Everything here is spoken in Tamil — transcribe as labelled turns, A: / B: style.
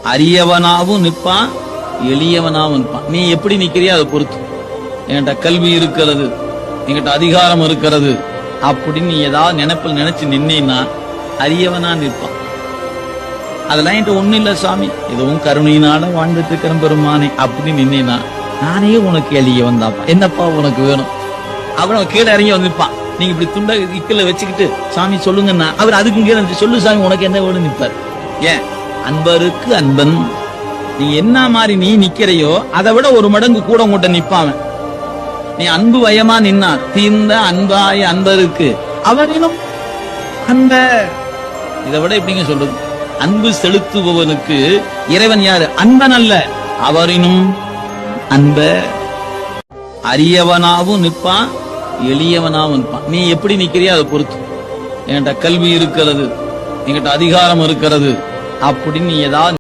A: அரியவனாவும் நிற்பான், எளியவனாவும் நிற்பான். நீ எப்படி நிக்கிறியோ அதை பொறுத்து. என்கிட்ட கல்வி இருக்கிறது, என்கிட்ட அதிகாரம் இருக்கிறது அப்படின்னு நீ ஏதாவது நினைப்பில் நினைச்சு நின்னா அரியவனா நிற்பான். அதெல்லாம் என்கிட்ட ஒண்ணு இல்ல சாமி, இதுவும் கருணையினால வாழ்ந்துட்டு இருக்கிற பெருமானே அப்படின்னு நின்னா நானே உனக்கு எளியவன் தாப்பா, என்னப்பா உனக்கு வேணும்? அவன் கீழே இறங்கி வந்துப்பான். நீங்க இப்படி துண்ட இக்கல வச்சுக்கிட்டு சாமி சொல்லுங்கன்னா அவர் அதுக்கு கீழே சொல்லு சாமி உனக்கு என்ன வேணும் நிற்பார். ஏன்? அன்பருக்கு அன்பன். நீ என்ன மாதிரி நீ நிக்கிறையோ அதை விட ஒரு மடங்கு கூட உங்கள்கிட்ட நிப்பாவன். நீ அன்பு வயமா நின்னா தீர்ந்த அன்பாய அன்பருக்கு அவரினும் அன்ப. இதை விட எப்படிங்க சொல்றது? அன்பு செலுத்துபவனுக்கு இறைவன் யாரு? அன்பன் அல்ல, அவரினும் அன்ப. அரியவனாவும் நிற்பான், எளியவனாவும் நிற்பான். நீ எப்படி நிக்கிறியோ அதை பொறுத்து. என்கிட்ட கல்வி இருக்கிறது, என்கிட்ட அதிகாரம் இருக்கிறது அப்படின்னு நீ ஏதாவது